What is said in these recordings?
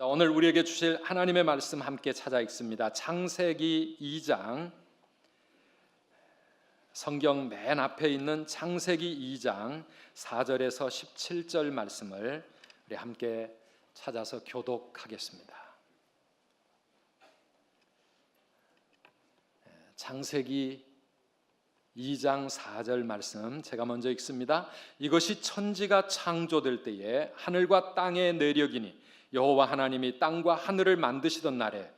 오늘 우리에게 주실 하나님의 말씀 함께 찾아 읽습니다. 창세기 2장, 성경 맨 앞에 있는 창세기 2장 4절에서 17절 말씀을 우리 함께 찾아서 교독하겠습니다. 창세기 2장 4절 말씀 제가 먼저 읽습니다. 이것이 천지가 창조될 때에 하늘과 땅의 내력이니 여호와 하나님이 땅과 하늘을 만드시던 날에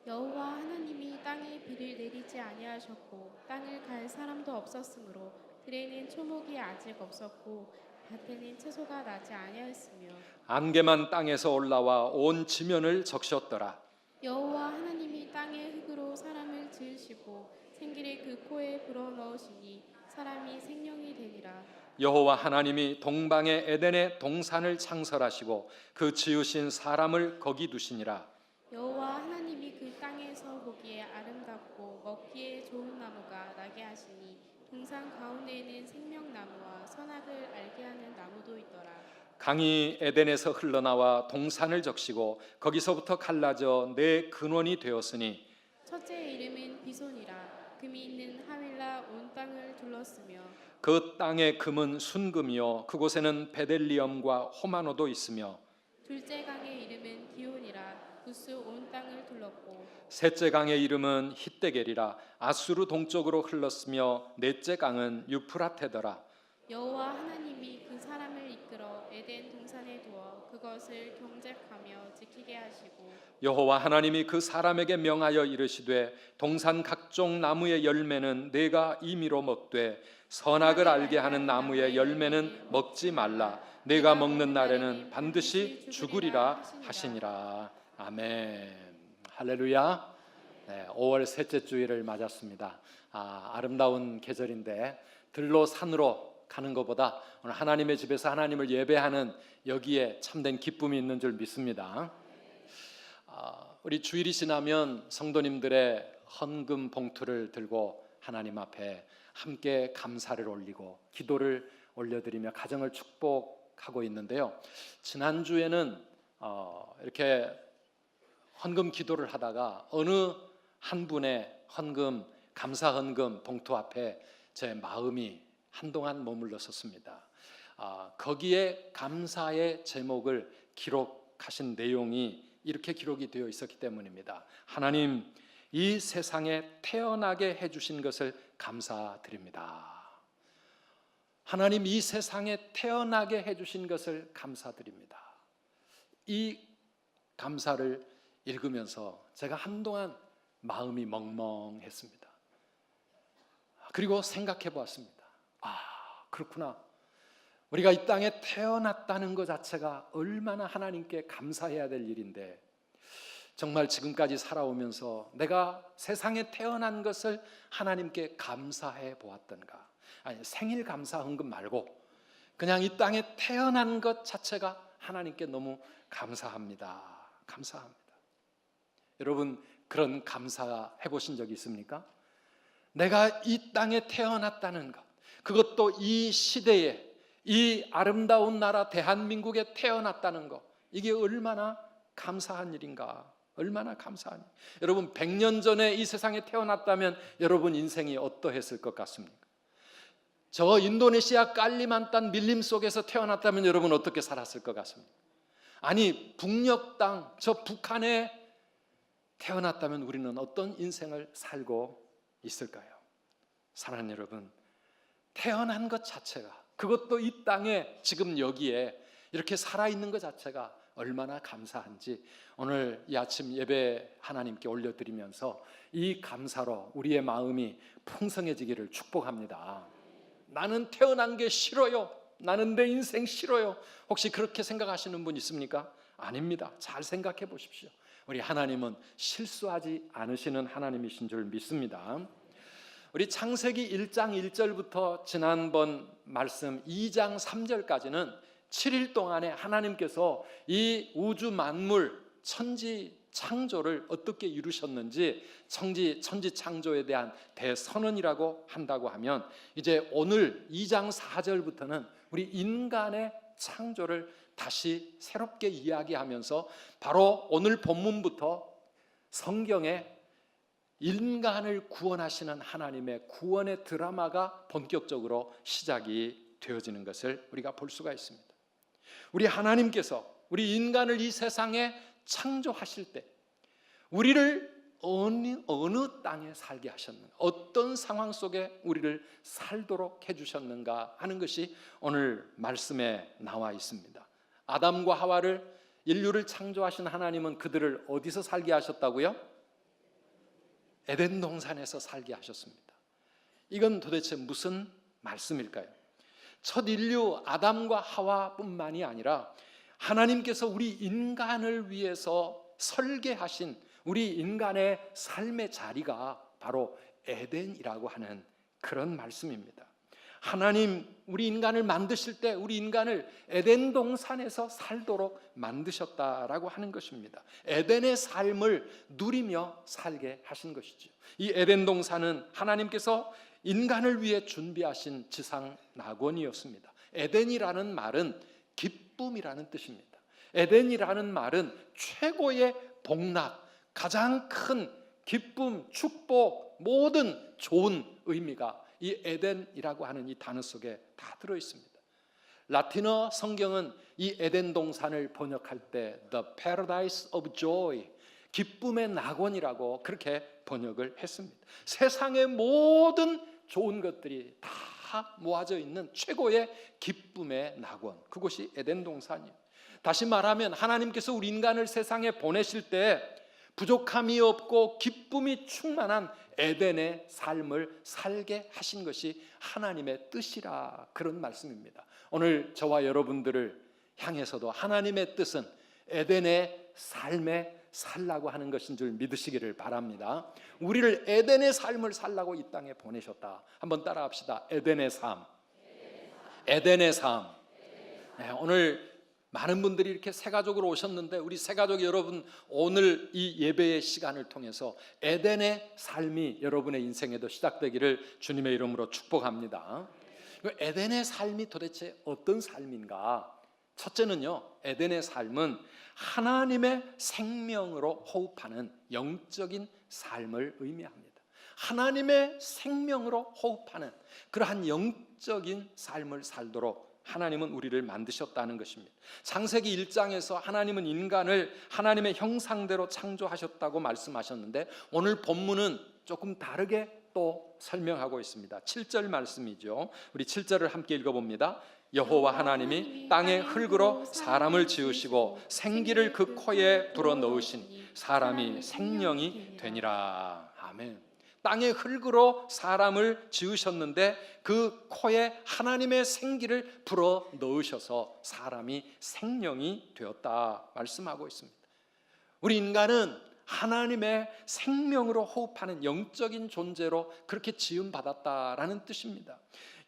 여호와 하나님이 땅에 비를 내리지 아니하셨고 땅을 갈 사람도 없었으므로 들에는 초목이 아직 없었고 밭에는 채소가 나지 아니하였으며 안개만 땅에서 올라와 온 지면을 적셨더라. 여호와 하나님이 땅의 흙으로 사람을 지으시고 생기를 그 코에 불어넣으시니 사람이 생명이 되니라. 여호와 하나님이 동방의 에덴의 동산을 창설하시고 그 지으신 사람을 거기 두시니라. 여호와 하나님이 그 땅에서 보기에 아름답고 먹기에 좋은 나무가 나게 하시니 동산 가운데에는 생명나무와 선악을 알게 하는 나무도 있더라. 강이 에덴에서 흘러나와 동산을 적시고 거기서부터 갈라져 네 근원이 되었으니 첫째의 이름은 비손이라. 금이 있는 하윌라 온 땅을 둘렀으며 그 땅의 금은 순금이요 그곳에는 베델리엄과 호마노도 있으며 둘째 강의 이름은 기온이라. 구스 온 땅을 둘렀고 셋째 강의 이름은 히데겔이라. 아수르 동쪽으로 흘렀으며 넷째 강은 유프라테더라. 여호와 하나님이 그 사람을 이끌어 에덴 동산에 두어 그것을 경작하며 지키게 하시고 여호와 하나님이 그 사람에게 명하여 이르시되 동산 각종 나무의 열매는 네가 임의로 먹되 선악을 알게 하는 나무의 열매는 먹지 말라. 네가 먹는 날에는 반드시 죽으리라 하시니라. 아멘. 할렐루야. 5월 셋째 주일을 맞았습니다. 아름다운 계절인데 들로 산으로 가는 것보다 오늘 하나님의 집에서 하나님을 예배하는 여기에 참된 기쁨이 있는 줄 믿습니다. 우리 주일이 지나면 성도님들의 헌금 봉투를 들고 하나님 앞에 함께 감사를 올리고 기도를 올려드리며 가정을 축복하고 있는데요. 지난주에는 이렇게 헌금 기도를 하다가 어느 한 분의 헌금, 감사 헌금 봉투 앞에 제 마음이 한동안 머물렀었습니다. 거기에 감사의 제목을 기록하신 내용이 이렇게 기록이 되어 있었기 때문입니다. 하나님, 이 세상에 태어나게 해주신 것을 감사드립니다. 하나님, 이 세상에 태어나게 해주신 것을 감사드립니다. 이 감사를 읽으면서 제가 한동안 마음이 멍멍했습니다. 그리고 생각해 보았습니다. 그렇구나. 우리가 이 땅에 태어났다는 것 자체가 얼마나 하나님께 감사해야 될 일인데 정말 지금까지 살아오면서 내가 세상에 태어난 것을 하나님께 감사해 보았던가? 아니, 생일 감사 헌금 말고 그냥 이 땅에 태어난 것 자체가 하나님께 너무 감사합니다. 감사합니다. 여러분, 그런 감사 해보신 적이 있습니까? 내가 이 땅에 태어났다는 것, 그것도 이 시대에 이 아름다운 나라 대한민국에 태어났다는 것, 이게 얼마나 감사한 일인가? 얼마나 감사한 일. 여러분, 100년 전에 이 세상에 태어났다면 여러분 인생이 어떠했을 것 같습니까? 저 인도네시아 깔리만탄 밀림 속에서 태어났다면 여러분 어떻게 살았을 것 같습니까? 아니, 북녘 땅, 저 북한에 태어났다면 우리는 어떤 인생을 살고 있을까요? 사랑하는 여러분, 태어난 것 자체가, 그것도 이 땅에 지금 여기에 이렇게 살아있는 것 자체가 얼마나 감사한지 오늘 이 아침 예배 하나님께 올려드리면서 이 감사로 우리의 마음이 풍성해지기를 축복합니다. 나는 태어난 게 싫어요. 나는 내 인생 싫어요. 혹시 그렇게 생각하시는 분 있습니까? 아닙니다. 잘 생각해 보십시오. 우리 하나님은 실수하지 않으시는 하나님이신 줄 믿습니다. 우리 창세기 1장 1절부터 지난번 말씀 2장 3절까지는 7일 동안에 하나님께서 이 우주 만물 천지 창조를 어떻게 이루셨는지 천지 창조에 대한 대선언이라고 한다고 하면 이제 오늘 2장 4절부터는 우리 인간의 창조를 다시 새롭게 이야기하면서 바로 오늘 본문부터 성경에 인간을 구원하시는 하나님의 구원의 드라마가 본격적으로 시작이 되어지는 것을 우리가 볼 수가 있습니다. 우리 하나님께서 우리 인간을 이 세상에 창조하실 때 우리를 어느 땅에 살게 하셨는가, 어떤 상황 속에 우리를 살도록 해주셨는가 하는 것이 오늘 말씀에 나와 있습니다. 아담과 하와를, 인류를 창조하신 하나님은 그들을 어디서 살게 하셨다고요? 에덴 동산에서 살게 하셨습니다. 이건 도대체 무슨 말씀일까요? 첫 인류 아담과 하와뿐만이 아니라 하나님께서 우리 인간을 위해서 설계하신 우리 인간의 삶의 자리가 바로 에덴이라고 하는 그런 말씀입니다. 하나님 우리 인간을 만드실 때 우리 인간을 에덴 동산에서 살도록 만드셨다라고 하는 것입니다. 에덴의 삶을 누리며 살게 하신 것이죠. 이 에덴 동산은 하나님께서 인간을 위해 준비하신 지상 낙원이었습니다. 에덴이라는 말은 기쁨이라는 뜻입니다. 에덴이라는 말은 최고의 복락, 가장 큰 기쁨, 축복, 모든 좋은 의미가 이 에덴이라고 하는 이 단어 속에 다 들어 있습니다. 라틴어 성경은 이 에덴 동산을 번역할 때 The Paradise of Joy, 기쁨의 낙원이라고 그렇게 번역을 했습니다. 세상의 모든 좋은 것들이 다 모아져 있는 최고의 기쁨의 낙원, 그곳이 에덴 동산이에요. 다시 말하면 하나님께서 우리 인간을 세상에 보내실 때 부족함이 없고 기쁨이 충만한 에덴의 삶을 살게 하신 것이 하나님의 뜻이라, 그런 말씀입니다. 오늘 저와 여러분들을 향해서도 하나님의 뜻은 에덴의 삶에 살라고 하는 것인 줄 믿으시기를 바랍니다. 우리를 에덴의 삶을 살라고 이 땅에 보내셨다. 한번 따라합시다. 에덴의 삶. 에덴의 삶. 네, 오늘 많은 분들이 이렇게 새가족으로 오셨는데 우리 새가족 여러분, 오늘 이 예배의 시간을 통해서 에덴의 삶이 여러분의 인생에도 시작되기를 주님의 이름으로 축복합니다. 에덴의 삶이 도대체 어떤 삶인가? 첫째는요, 에덴의 삶은 하나님의 생명으로 호흡하는 영적인 삶을 의미합니다. 하나님의 생명으로 호흡하는 그러한 영적인 삶을 살도록 하나님은 우리를 만드셨다는 것입니다. 창세기 1장에서 하나님은 인간을 하나님의 형상대로 창조하셨다고 말씀하셨는데 오늘 본문은 조금 다르게 또 설명하고 있습니다. 7절 말씀이죠. 우리 7절을 함께 읽어봅니다. 여호와 하나님이 땅의 흙으로 사람을 지으시고 생기를 그 코에 불어넣으시니 사람이 생명이 되니라. 아멘. 땅의 흙으로 사람을 지으셨는데 그 코에 하나님의 생기를 불어 넣으셔서 사람이 생명이 되었다 말씀하고 있습니다. 우리 인간은 하나님의 생명으로 호흡하는 영적인 존재로 그렇게 지음받았다라는 뜻입니다.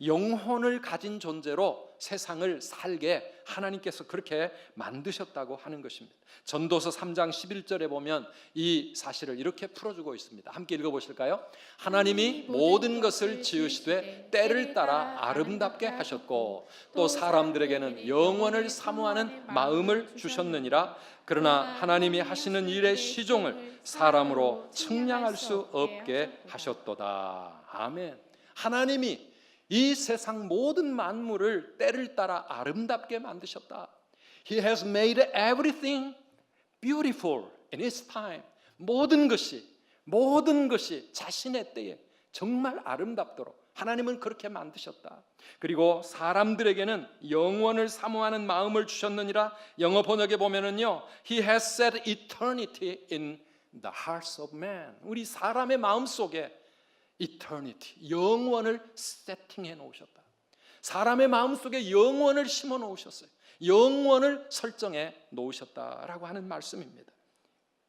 영혼을 가진 존재로 세상을 살게 하나님께서 그렇게 만드셨다고 하는 것입니다. 전도서 3장 11절에 보면 이 사실을 이렇게 풀어주고 있습니다. 함께 읽어보실까요? 하나님이 모든 것을 지으시되 때를 따라 아름답게 하셨고 또 사람들에게는 영원을 사모하는 마음을 주셨느니라. 그러나 하나님이 하시는 일의 시종을 사람으로 측량할 수 없게 하셨도다. 아멘. 하나님이 이 세상 모든 만물을 때를 따라 아름답게 만드셨다. He has made everything beautiful in His time. 모든 것이 자신의 때에 정말 아름답도록 하나님은 그렇게 만드셨다. 그리고 사람들에게는 영원을 사모하는 마음을 주셨느니라. 영어 번역에 보면은요, He has set eternity in the hearts of man. 우리 사람의 마음 속에 eternity, 영원을 세팅해 놓으셨다. 사람의 마음속에 영원을 심어 놓으셨어요. 영원을 설정해 놓으셨다라고 하는 말씀입니다.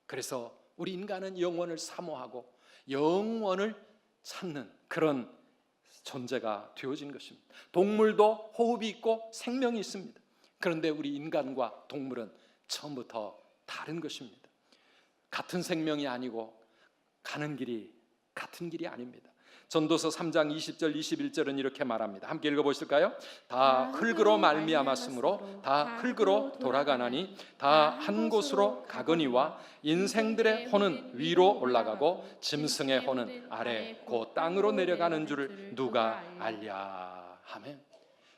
그래서 우리 인간은 영원을 사모하고 영원을 찾는 그런 존재가 되어진 것입니다. 동물도 호흡이 있고 생명이 있습니다. 그런데 우리 인간과 동물은 처음부터 다른 것입니다. 같은 생명이 아니고 가는 길이 같은 길이 아닙니다. 전도서 3장 20절 21절은 이렇게 말합니다. 함께 읽어보실까요? 다 흙으로 말미암았으므로 다 흙으로 돌아가나니 다 한 곳으로 가거니와 인생들의 혼은 위로 올라가고 짐승의 혼은 아래 곧 땅으로 내려가는 줄을 누가 알랴. 아멘.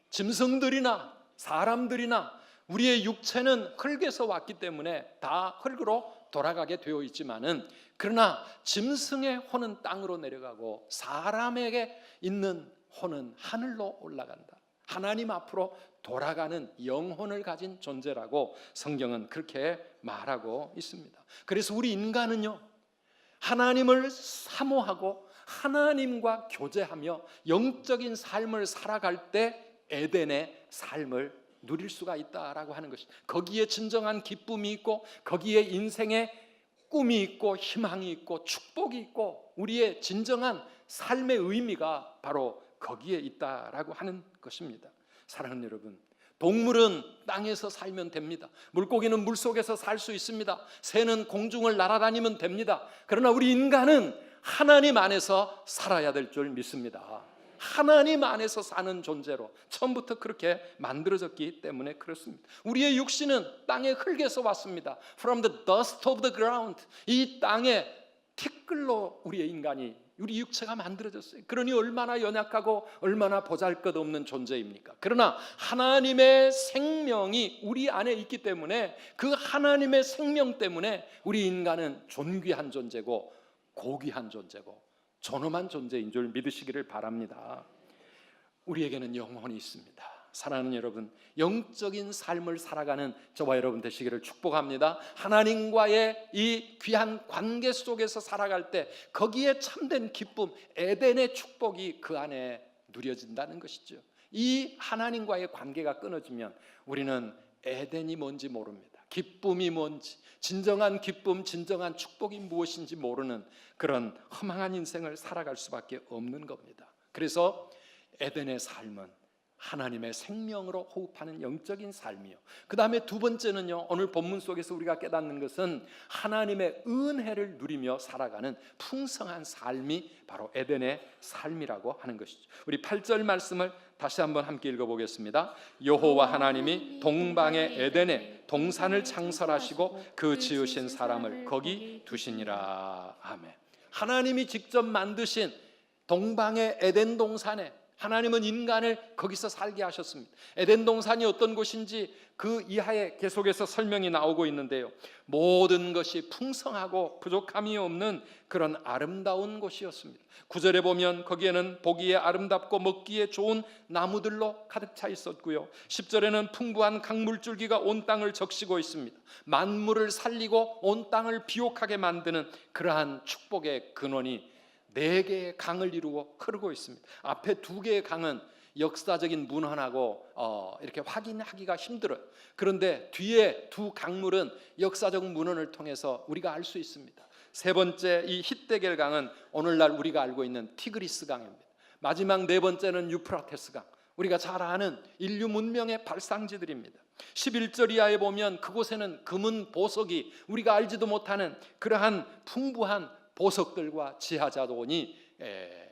짐승들이나 사람들이나 우리의 육체는 흙에서 왔기 때문에 다 흙으로 돌아가게 되어 있지만은, 그러나 짐승의 혼은 땅으로 내려가고 사람에게 있는 혼은 하늘로 올라간다. 하나님 앞으로 돌아가는 영혼을 가진 존재라고 성경은 그렇게 말하고 있습니다. 그래서 우리 인간은요, 하나님을 사모하고 하나님과 교제하며 영적인 삶을 살아갈 때 에덴의 삶을 누릴 수가 있다라고 하는 것입니다. 거기에 진정한 기쁨이 있고, 거기에 인생의 꿈이 있고, 희망이 있고, 축복이 있고, 우리의 진정한 삶의 의미가 바로 거기에 있다라고 하는 것입니다. 사랑하는 여러분, 동물은 땅에서 살면 됩니다. 물고기는 물속에서 살 수 있습니다. 새는 공중을 날아다니면 됩니다. 그러나 우리 인간은 하나님 안에서 살아야 될 줄 믿습니다. 하나님 안에서 사는 존재로 처음부터 그렇게 만들어졌기 때문에 그렇습니다. 우리의 육신은 땅의 흙에서 왔습니다. From the dust of the ground. 이 땅의 티끌로 우리의 인간이, 우리 육체가 만들어졌어요. 그러니 얼마나 연약하고 얼마나 보잘것없는 존재입니까? 그러나 하나님의 생명이 우리 안에 있기 때문에, 그 하나님의 생명 때문에 우리 인간은 존귀한 존재고 고귀한 존재고 존엄한 존재인 줄 믿으시기를 바랍니다. 우리에게는 영혼이 있습니다. 사랑하는 여러분, 영적인 삶을 살아가는 저와 여러분 되시기를 축복합니다. 하나님과의 이 귀한 관계 속에서 살아갈 때 거기에 참된 기쁨, 에덴의 축복이 그 안에 누려진다는 것이죠. 이 하나님과의 관계가 끊어지면 우리는 에덴이 뭔지 모릅니다. 기쁨이 뭔지, 진정한 기쁨, 진정한 축복이 무엇인지 모르는 그런 허망한 인생을 살아갈 수밖에 없는 겁니다. 그래서 에덴의 삶은 하나님의 생명으로 호흡하는 영적인 삶이요, 그 다음에 두 번째는요, 오늘 본문 속에서 우리가 깨닫는 것은 하나님의 은혜를 누리며 살아가는 풍성한 삶이 바로 에덴의 삶이라고 하는 것이죠. 우리 8절 말씀을 다시 한번 함께 읽어보겠습니다. 여호와 하나님이 동방의 에덴에 동산을 창설하시고 그 지으신 사람을 거기 두시니라. 아멘. 하나님이 직접 만드신 동방의 에덴 동산에 하나님은 인간을 거기서 살게 하셨습니다. 에덴 동산이 어떤 곳인지 그 이하에 계속해서 설명이 나오고 있는데요, 모든 것이 풍성하고 부족함이 없는 그런 아름다운 곳이었습니다. 9절에 보면 거기에는 보기에 아름답고 먹기에 좋은 나무들로 가득 차 있었고요, 10절에는 풍부한 강물줄기가 온 땅을 적시고 있습니다. 만물을 살리고 온 땅을 비옥하게 만드는 그러한 축복의 근원이 4개의 강을 이루고 흐르고 있습니다. 앞에 2개의 강은 역사적인 문헌하고 이렇게 확인하기가 힘들어요. 그런데 뒤에 2 강물은 역사적 문헌을 통해서 우리가 알 수 있습니다. 세 번째 이 히데겔 강은 오늘날 우리가 알고 있는 티그리스 강입니다. 마지막 4번째는 유프라테스 강, 우리가 잘 아는 인류 문명의 발상지들입니다. 11절 이하에 보면 그곳에는 금은 보석이, 우리가 알지도 못하는 그러한 풍부한 보석들과 지하자원이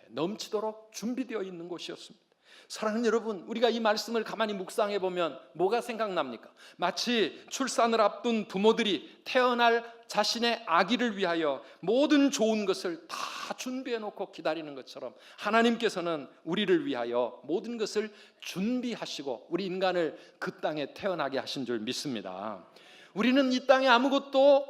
넘치도록 준비되어 있는 곳이었습니다. 사랑하는 여러분, 우리가 이 말씀을 가만히 묵상해 보면 뭐가 생각납니까? 마치 출산을 앞둔 부모들이 태어날 자신의 아기를 위하여 모든 좋은 것을 다 준비해 놓고 기다리는 것처럼 하나님께서는 우리를 위하여 모든 것을 준비하시고 우리 인간을 그 땅에 태어나게 하신 줄 믿습니다. 우리는 이 땅에 아무것도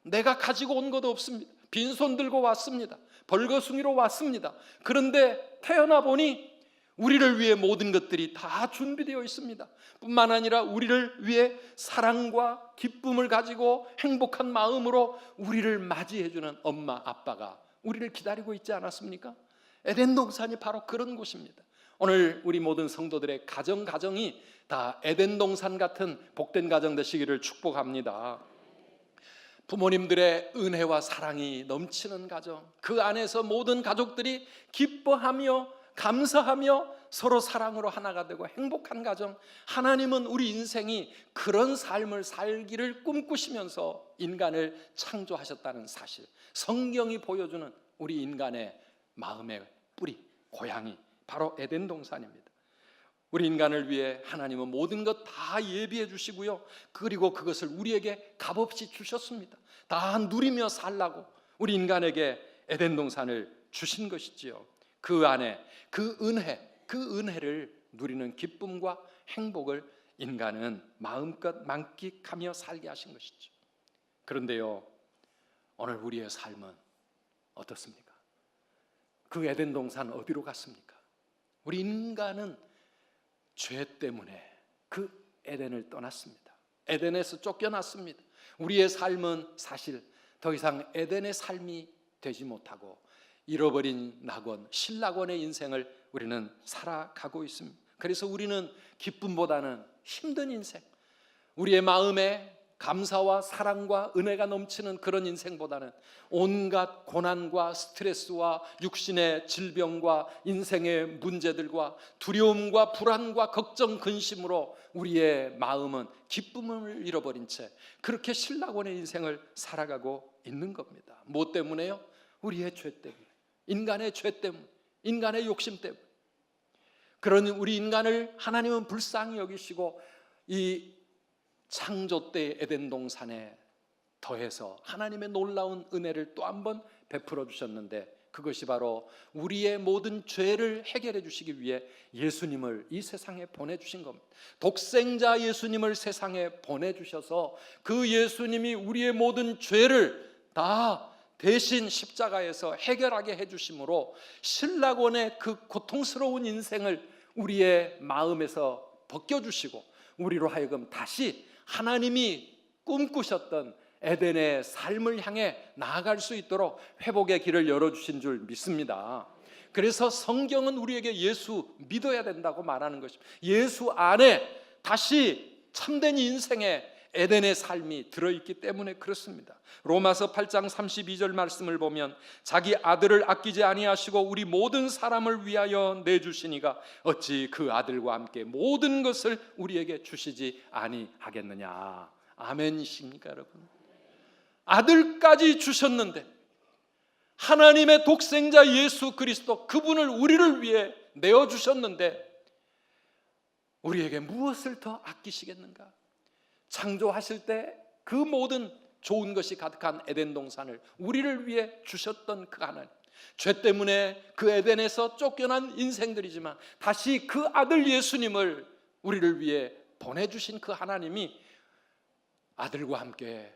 내가 가지고 온 것도 없습니다. 빈손 들고 왔습니다. 벌거숭이로 왔습니다. 그런데 태어나 보니 우리를 위해 모든 것들이 다 준비되어 있습니다. 뿐만 아니라 우리를 위해 사랑과 기쁨을 가지고 행복한 마음으로 우리를 맞이해주는 엄마 아빠가 우리를 기다리고 있지 않았습니까? 에덴 동산이 바로 그런 곳입니다. 오늘 우리 모든 성도들의 가정이 다 에덴 동산 같은 복된 가정 되시기를 축복합니다. 부모님들의 은혜와 사랑이 넘치는 가정, 그 안에서 모든 가족들이 기뻐하며 감사하며 서로 사랑으로 하나가 되고 행복한 가정, 하나님은 우리 인생이 그런 삶을 살기를 꿈꾸시면서 인간을 창조하셨다는 사실, 성경이 보여주는 우리 인간의 마음의 뿌리, 고향이 바로 에덴 동산입니다. 우리 인간을 위해 하나님은 모든 것 다 예비해 주시고요, 그리고 그것을 우리에게 값없이 주셨습니다. 다 누리며 살라고 우리 인간에게 에덴 동산을 주신 것이지요. 그 안에 그 은혜를 누리는 기쁨과 행복을 인간은 마음껏 만끽하며 살게 하신 것이죠. 그런데요, 오늘 우리의 삶은 어떻습니까? 그 에덴 동산 어디로 갔습니까? 우리 인간은 죄 때문에 그 에덴을 떠났습니다. 에덴에서 쫓겨났습니다. 우리의 삶은 사실 더 이상 에덴의 삶이 되지 못하고 잃어버린 낙원, 신낙원의 인생을 우리는 살아가고 있습니다. 그래서 우리는 기쁨보다는 힘든 인생, 우리의 마음에 감사와 사랑과 은혜가 넘치는 그런 인생보다는 온갖 고난과 스트레스와 육신의 질병과 인생의 문제들과 두려움과 불안과 걱정, 근심으로 우리의 마음은 기쁨을 잃어버린 채 그렇게 신낙원의 인생을 살아가고 있는 겁니다. 무엇 때문에요? 우리의 죄 때문에, 인간의 죄 때문에, 인간의 욕심 때문에. 그런 우리 인간을 하나님은 불쌍히 여기시고 이 창조 때 에덴 동산에 더해서 하나님의 놀라운 은혜를 또 한 번 베풀어 주셨는데, 그것이 바로 우리의 모든 죄를 해결해 주시기 위해 예수님을 이 세상에 보내주신 겁니다. 독생자 예수님을 세상에 보내주셔서 그 예수님이 우리의 모든 죄를 다 대신 십자가에서 해결하게 해주심으로 신낙원의 그 고통스러운 인생을 우리의 마음에서 벗겨주시고 우리로 하여금 다시 하나님이 꿈꾸셨던 에덴의 삶을 향해 나아갈 수 있도록 회복의 길을 열어주신 줄 믿습니다. 그래서 성경은 우리에게 예수 믿어야 된다고 말하는 것입니다. 예수 안에 다시 참된 인생의 에덴의 삶이 들어있기 때문에 그렇습니다. 로마서 8장 32절 말씀을 보면 자기 아들을 아끼지 아니하시고 우리 모든 사람을 위하여 내주시니가 어찌 그 아들과 함께 모든 것을 우리에게 주시지 아니하겠느냐. 아멘이십니까 여러분? 아들까지 주셨는데, 하나님의 독생자 예수 그리스도, 그분을 우리를 위해 내어주셨는데 우리에게 무엇을 더 아끼시겠는가? 창조하실 때 그 모든 좋은 것이 가득한 에덴 동산을 우리를 위해 주셨던 그 하나님, 죄 때문에 그 에덴에서 쫓겨난 인생들이지만 다시 그 아들 예수님을 우리를 위해 보내주신 그 하나님이 아들과 함께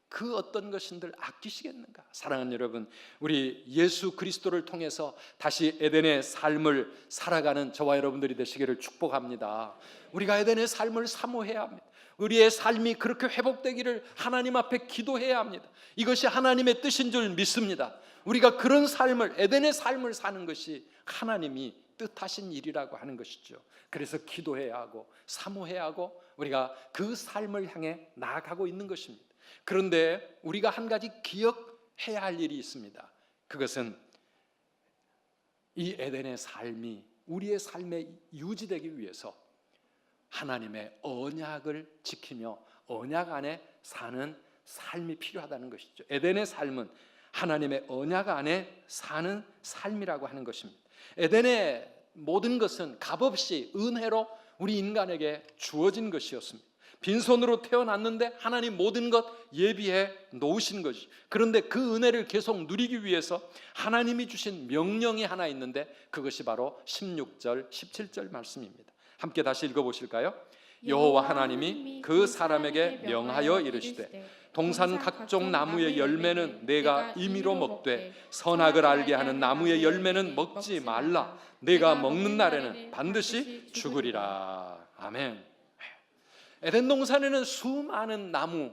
그 어떤 것인들 아끼시겠는가? 사랑하는 여러분, 우리 예수 그리스도를 통해서 다시 에덴의 삶을 살아가는 저와 여러분들이 되시기를 축복합니다. 우리가 에덴의 삶을 사모해야 합니다. 우리의 삶이 그렇게 회복되기를 하나님 앞에 기도해야 합니다. 이것이 하나님의 뜻인 줄 믿습니다. 우리가 그런 삶을, 에덴의 삶을 사는 것이 하나님이 뜻하신 일이라고 하는 것이죠. 그래서 기도해야 하고 사모해야 하고 우리가 그 삶을 향해 나아가고 있는 것입니다. 그런데 우리가 한 가지 기억해야 할 일이 있습니다. 그것은 이 에덴의 삶이 우리의 삶에 유지되기 위해서 하나님의 언약을 지키며 언약 안에 사는 삶이 필요하다는 것이죠. 에덴의 삶은 하나님의 언약 안에 사는 삶이라고 하는 것입니다. 에덴의 모든 것은 값없이 은혜로 우리 인간에게 주어진 것이었습니다. 빈손으로 태어났는데 하나님 모든 것 예비해 놓으신 것이죠. 그런데 그 은혜를 계속 누리기 위해서 하나님이 주신 명령이 하나 있는데 그것이 바로 16절, 17절 말씀입니다. 함께 다시 읽어보실까요? 여호와 하나님이 그 사람에게 명하여 이르시되 동산 각종 나무의 열매는 내가 임의로 먹되 선악을 알게 하는 나무의 열매는 먹지 말라. 내가 먹는 날에는 반드시 죽으리라. 아멘. 에덴 동산에는 수많은 나무,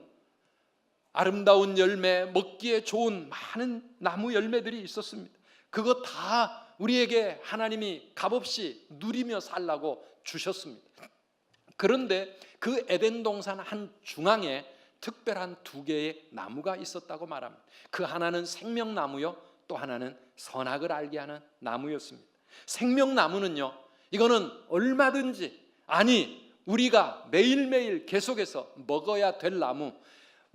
아름다운 열매, 먹기에 좋은 많은 나무 열매들이 있었습니다. 그거 다 우리에게 하나님이 값없이 누리며 살라고 주셨습니다. 그런데 그 에덴 동산 한 중앙에 특별한 두 개의 나무가 있었다고 말합니다. 그 하나는 생명나무요, 또 하나는 선악을 알게 하는 나무였습니다. 생명나무는요, 이거는 얼마든지, 아니 우리가 매일매일 계속해서 먹어야 될 나무,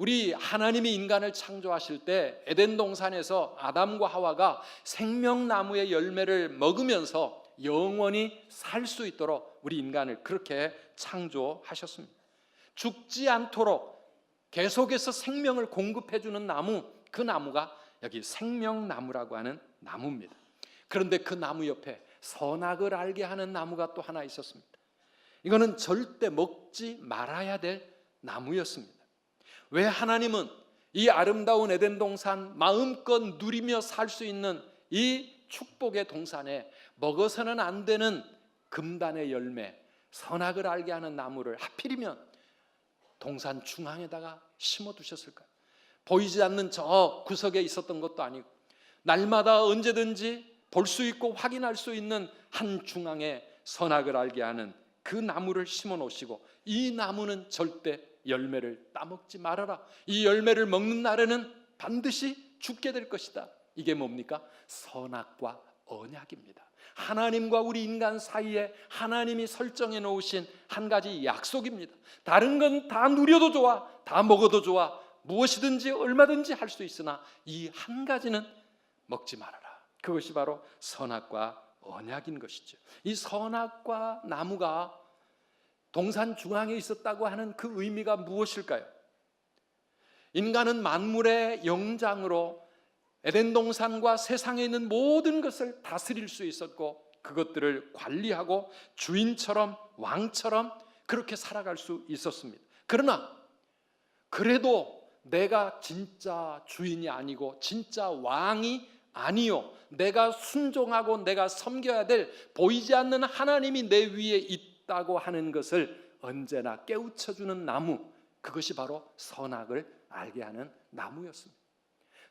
우리 하나님이 인간을 창조하실 때 에덴 동산에서 아담과 하와가 생명나무의 열매를 먹으면서 영원히 살 수 있도록 우리 인간을 그렇게 창조하셨습니다. 죽지 않도록 계속해서 생명을 공급해 주는 나무, 그 나무가 여기 생명나무라고 하는 나무입니다. 그런데 그 나무 옆에 선악을 알게 하는 나무가 또 하나 있었습니다. 이거는 절대 먹지 말아야 될 나무였습니다. 왜 하나님은 이 아름다운 에덴 동산 마음껏 누리며 살 수 있는 이 축복의 동산에 먹어서는 안 되는 금단의 열매, 선악을 알게 하는 나무를 하필이면 동산 중앙에다가 심어 두셨을까요? 보이지 않는 저 구석에 있었던 것도 아니고 날마다 언제든지 볼 수 있고 확인할 수 있는 한 중앙에 선악을 알게 하는 그 나무를 심어 놓으시고, 이 나무는 절대 열매를 따먹지 말아라. 이 열매를 먹는 날에는 반드시 죽게 될 것이다. 이게 뭡니까? 선악과 언약입니다. 하나님과 우리 인간 사이에 하나님이 설정해 놓으신 한 가지 약속입니다. 다른 건 다 누려도 좋아, 다 먹어도 좋아, 무엇이든지 얼마든지 할 수 있으나 이 한 가지는 먹지 말아라. 그것이 바로 선악과 언약인 것이죠. 이 선악과 나무가 동산 중앙에 있었다고 하는 그 의미가 무엇일까요? 인간은 만물의 영장으로 에덴 동산과 세상에 있는 모든 것을 다스릴 수 있었고, 그것들을 관리하고 주인처럼 왕처럼 그렇게 살아갈 수 있었습니다. 그러나 그래도 내가 진짜 주인이 아니고 진짜 왕이 아니요, 내가 순종하고 내가 섬겨야 될 보이지 않는 하나님이 내 위에 있다고 하는 것을 언제나 깨우쳐주는 나무, 그것이 바로 선악을 알게 하는 나무였습니다.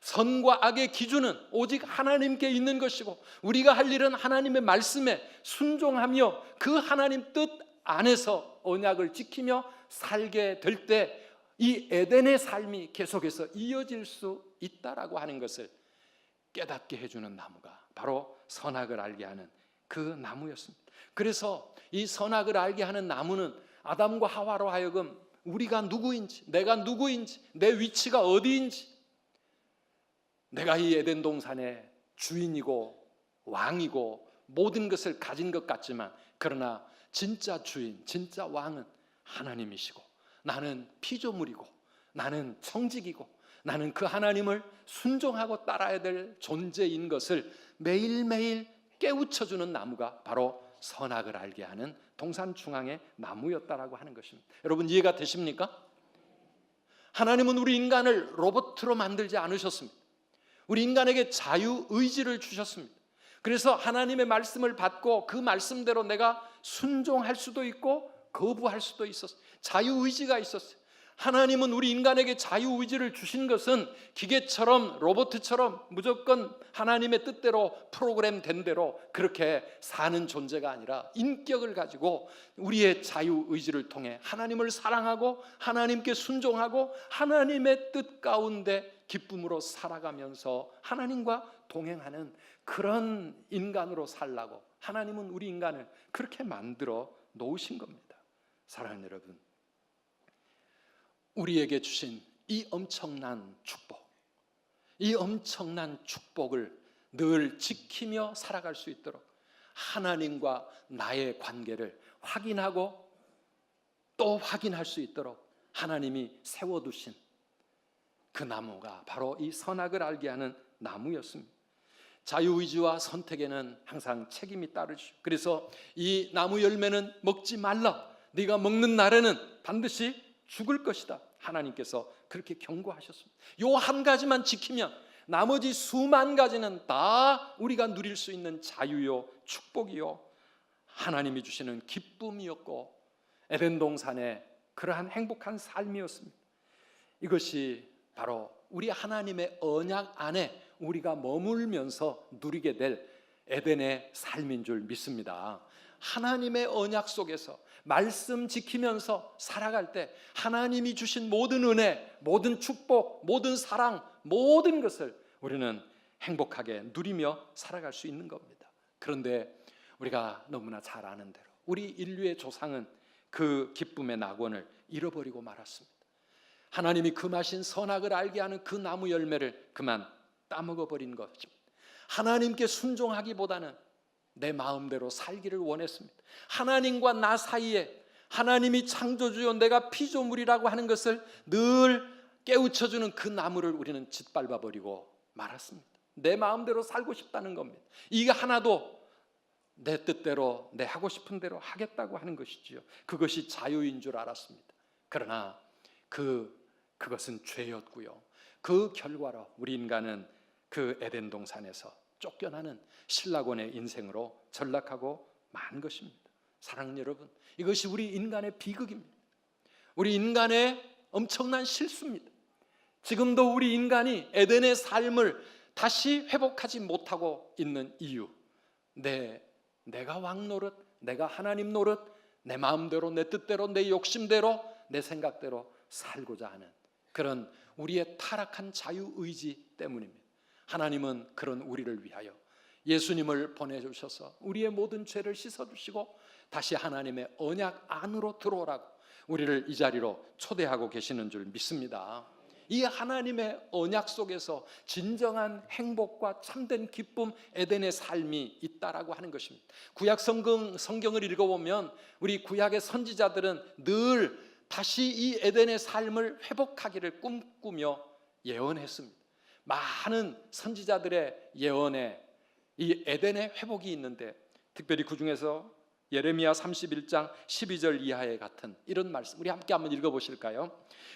선과 악의 기준은 오직 하나님께 있는 것이고, 우리가 할 일은 하나님의 말씀에 순종하며 그 하나님 뜻 안에서 언약을 지키며 살게 될 때 이 에덴의 삶이 계속해서 이어질 수 있다라고 하는 것을 깨닫게 해주는 나무가 바로 선악을 알게 하는 그 나무였습니다. 그래서 이 선악을 알게 하는 나무는 아담과 하와로 하여금 우리가 누구인지, 내가 누구인지, 내 위치가 어디인지, 내가 이 에덴 동산의 주인이고 왕이고 모든 것을 가진 것 같지만, 그러나 진짜 주인, 진짜 왕은 하나님이시고, 나는 피조물이고, 나는 청직이고, 나는 그 하나님을 순종하고 따라야 될 존재인 것을 매일매일 깨우쳐주는 나무가 바로 선악을 알게 하는 동산 중앙의 나무였다라고 하는 것입니다. 여러분, 이해가 되십니까? 하나님은 우리 인간을 로봇으로 만들지 않으셨습니다. 우리 인간에게 자유의지를 주셨습니다. 그래서 하나님의 말씀을 받고 그 말씀대로 내가 순종할 수도 있고 거부할 수도 있었어요. 자유의지가 있었어요. 하나님은 우리 인간에게 자유의지를 주신 것은 기계처럼 로봇처럼 무조건 하나님의 뜻대로 프로그램된 대로 그렇게 사는 존재가 아니라 인격을 가지고 우리의 자유의지를 통해 하나님을 사랑하고 하나님께 순종하고 하나님의 뜻 가운데 기쁨으로 살아가면서 하나님과 동행하는 그런 인간으로 살라고 하나님은 우리 인간을 그렇게 만들어 놓으신 겁니다. 사랑하는 여러분, 우리에게 주신 이 엄청난 축복, 이 엄청난 축복을 늘 지키며 살아갈 수 있도록 하나님과 나의 관계를 확인하고 또 확인할 수 있도록 하나님이 세워두신 그 나무가 바로 이 선악을 알게 하는 나무였습니다. 자유의지와 선택에는 항상 책임이 따르죠. 그래서 이 나무 열매는 먹지 말라, 네가 먹는 날에는 반드시 죽을 것이다. 하나님께서 그렇게 경고하셨습니다. 요 한 가지만 지키면 나머지 수만 가지는 다 우리가 누릴 수 있는 자유요, 축복이요, 하나님이 주시는 기쁨이었고 에덴 동산의 그러한 행복한 삶이었습니다. 이것이 바로 우리 하나님의 언약 안에 우리가 머물면서 누리게 될 에덴의 삶인 줄 믿습니다. 하나님의 언약 속에서 말씀 지키면서 살아갈 때 하나님이 주신 모든 은혜, 모든 축복, 모든 사랑, 모든 것을 우리는 행복하게 누리며 살아갈 수 있는 겁니다. 그런데 우리가 너무나 잘 아는 대로 우리 인류의 조상은 그 기쁨의 낙원을 잃어버리고 말았습니다. 하나님이 금하신 선악을 알게 하는 그 나무 열매를 그만 따먹어 버린 것입니다. 하나님께 순종하기보다는 내 마음대로 살기를 원했습니다. 하나님과 나 사이에 하나님이 창조주요 내가 피조물이라고 하는 것을 늘 깨우쳐주는 그 나무를 우리는 짓밟아 버리고 말았습니다. 내 마음대로 살고 싶다는 겁니다. 이게 하나도 내 뜻대로 내 하고 싶은 대로 하겠다고 하는 것이지요. 그것이 자유인 줄 알았습니다. 그러나 그것은 죄였고요. 그 결과로 우리 인간은 그 에덴 동산에서 쫓겨나는 신라곤의 인생으로 전락하고 만 것입니다. 사랑하는 여러분, 이것이 우리 인간의 비극입니다. 우리 인간의 엄청난 실수입니다. 지금도 우리 인간이 에덴의 삶을 다시 회복하지 못하고 있는 이유, 내가 왕 노릇, 내가 하나님 노릇, 내 마음대로, 내 뜻대로, 내 욕심대로, 내 생각대로 살고자 하는 그런 우리의 타락한 자유의지 때문입니다. 하나님은 그런 우리를 위하여 예수님을 보내주셔서 우리의 모든 죄를 씻어주시고 다시 하나님의 언약 안으로 들어오라고 우리를 이 자리로 초대하고 계시는 줄 믿습니다. 이 하나님의 언약 속에서 진정한 행복과 참된 기쁨, 에덴의 삶이 있다라고 하는 것입니다. 구약 성경을 읽어보면 우리 구약의 선지자들은 늘 다시 이 에덴의 삶을 회복하기를 꿈꾸며 예언했습니다. 많은 선지자들의 예언에 이 에덴의 회복이 있는데 특별히 그 중에서 예레미야 31장 12절 이하의 같은 이런 말씀 우리 함께 한번 읽어보실까요?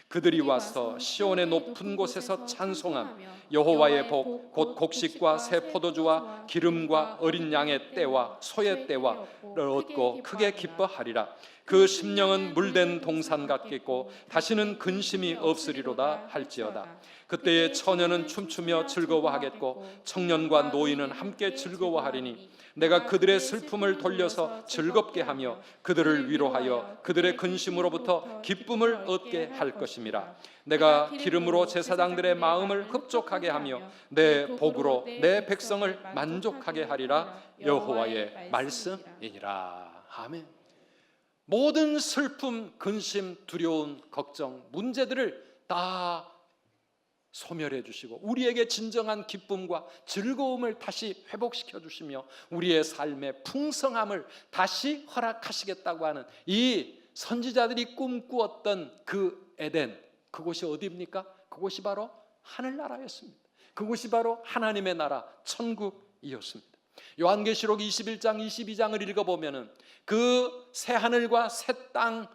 그들이 와서 시온의 높은 곳에서 찬송하며 여호와의 복 곧 곡식과 새 포도주와 기름과 어린 양의 떼와 소의 떼와 얻고 크게 기뻐하리라. 그 심령은 물된 동산 같겠고 다시는 근심이 없으리로다 할지어다. 그때의 처녀는 춤추며 즐거워하겠고 청년과 노인은 함께 즐거워하리니 내가 그들의 슬픔을 돌려서 즐겁게 하며 그들을 위로하여 그들의 근심으로부터 기쁨을 얻게 할 것임이라. 내가 기름으로 제사장들의 마음을 흡족하게 하며 내 복으로 내 백성을 만족하게 하리라. 여호와의 말씀이니라. 아멘. 모든 슬픔, 근심, 두려움, 걱정, 문제들을 다 소멸해 주시고 우리에게 진정한 기쁨과 즐거움을 다시 회복시켜 주시며 우리의 삶의 풍성함을 다시 허락하시겠다고 하는 이 선지자들이 꿈꾸었던 그 에덴, 그곳이 어디입니까? 그곳이 바로 하늘나라였습니다. 그곳이 바로 하나님의 나라 천국이었습니다. 요한계시록 21장 22장을 읽어보면 그 새하늘과 새 땅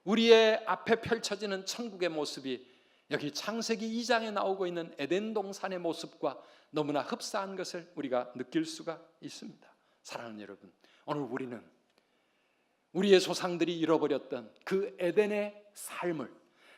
우리의 앞에 펼쳐지는 천국의 모습이 여기 창세기 2장에 나오고 있는 에덴 동산의 모습과 너무나 흡사한 것을 우리가 느낄 수가 있습니다. 사랑하는 여러분, 오늘 우리는 우리의 조상들이 잃어버렸던 그 에덴의 삶을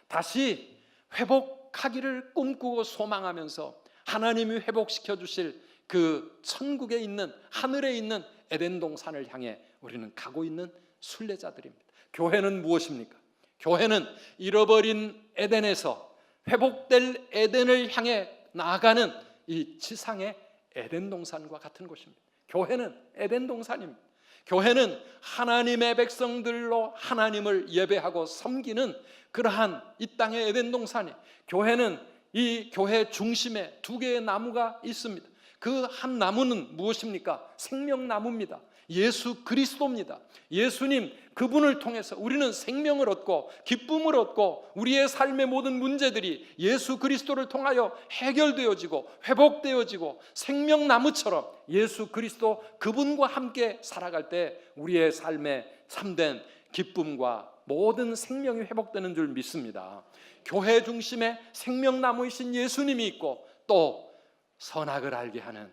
다시 회복하기를 꿈꾸고 소망하면서 하나님이 회복시켜 주실 그 천국에 있는 하늘에 있는 에덴 동산을 향해 우리는 가고 있는 순례자들입니다. 교회는 무엇입니까? 교회는 잃어버린 에덴에서 회복될 에덴을 향해 나아가는 이 지상의 에덴 동산과 같은 곳입니다. 교회는 에덴 동산입니다. 교회는 하나님의 백성들로 하나님을 예배하고 섬기는 그러한 이 땅의 에덴 동산이, 교회는 이 교회 중심에 두 개의 나무가 있습니다. 그 한 나무는 무엇입니까? 생명나무입니다. 예수 그리스도입니다. 예수님 그분을 통해서 우리는 생명을 얻고 기쁨을 얻고 우리의 삶의 모든 문제들이 예수 그리스도를 통하여 해결되어지고 회복되어지고 생명나무처럼 예수 그리스도 그분과 함께 살아갈 때 우리의 삶에 참된 기쁨과 모든 생명이 회복되는 줄 믿습니다. 교회 중심에 생명나무이신 예수님이 있고 또 선악을 알게 하는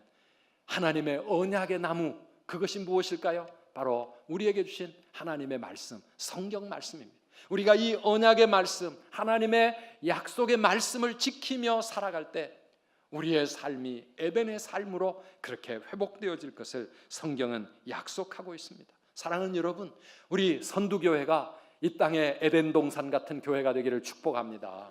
하나님의 언약의 나무, 그것이 무엇일까요? 바로 우리에게 주신 하나님의 말씀, 성경 말씀입니다. 우리가 이 언약의 말씀, 하나님의 약속의 말씀을 지키며 살아갈 때 우리의 삶이 에덴의 삶으로 그렇게 회복되어질 것을 성경은 약속하고 있습니다. 사랑하는 여러분, 우리 선두교회가 이 땅의 에덴 동산 같은 교회가 되기를 축복합니다.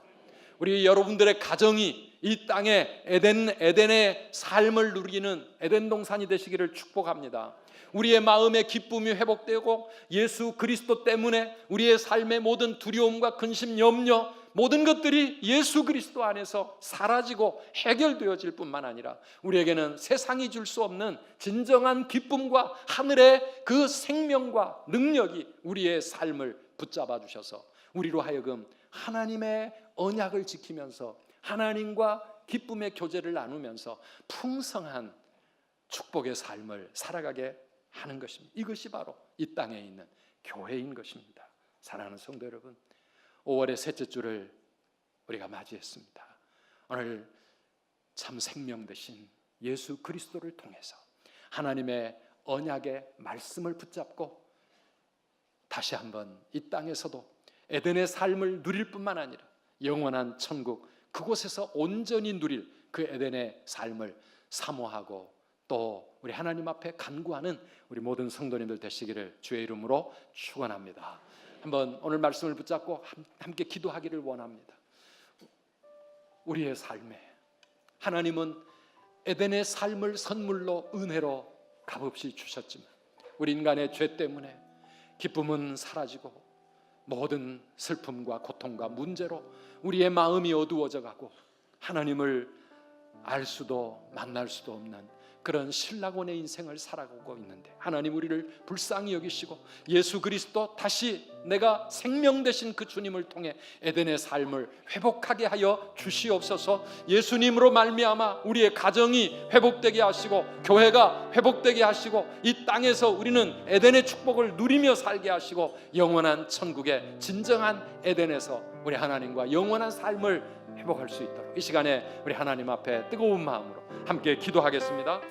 우리 여러분들의 가정이 이 땅에 에덴의 삶을 누리는 에덴 동산이 되시기를 축복합니다. 우리의 마음의 기쁨이 회복되고 예수 그리스도 때문에 우리의 삶의 모든 두려움과 근심, 염려 모든 것들이 예수 그리스도 안에서 사라지고 해결되어질 뿐만 아니라 우리에게는 세상이 줄 수 없는 진정한 기쁨과 하늘의 그 생명과 능력이 우리의 삶을 붙잡아 주셔서 우리로 하여금 하나님의 언약을 지키면서 하나님과 기쁨의 교제를 나누면서 풍성한 축복의 삶을 살아가게 하는 것입니다. 이것이 바로 이 땅에 있는 교회인 것입니다. 사랑하는 성도 여러분, 5월의 셋째 주를 우리가 맞이했습니다. 오늘 참 생명 되신 예수 그리스도를 통해서 하나님의 언약의 말씀을 붙잡고 다시 한번 이 땅에서도 에덴의 삶을 누릴 뿐만 아니라 영원한 천국, 그곳에서 온전히 누릴 그 에덴의 삶을 사모하고 또 우리 하나님 앞에 간구하는 우리 모든 성도님들 되시기를 주의 이름으로 축원합니다. 한번 오늘 말씀을 붙잡고 함께 기도하기를 원합니다. 우리의 삶에 하나님은 에덴의 삶을 선물로 은혜로 값없이 주셨지만 우리 인간의 죄 때문에 기쁨은 사라지고 모든 슬픔과 고통과 문제로 우리의 마음이 어두워져 가고 하나님을 알 수도 만날 수도 없는 그런 신라곤의 인생을 살아가고 있는데 하나님 우리를 불쌍히 여기시고 예수 그리스도 다시 내가 생명 되신 그 주님을 통해 에덴의 삶을 회복하게 하여 주시옵소서. 예수님으로 말미암아 우리의 가정이 회복되게 하시고 교회가 회복되게 하시고 이 땅에서 우리는 에덴의 축복을 누리며 살게 하시고 영원한 천국의 진정한 에덴에서 우리 하나님과 영원한 삶을 회복할 수 있도록 이 시간에 우리 하나님 앞에 뜨거운 마음으로 함께 기도하겠습니다.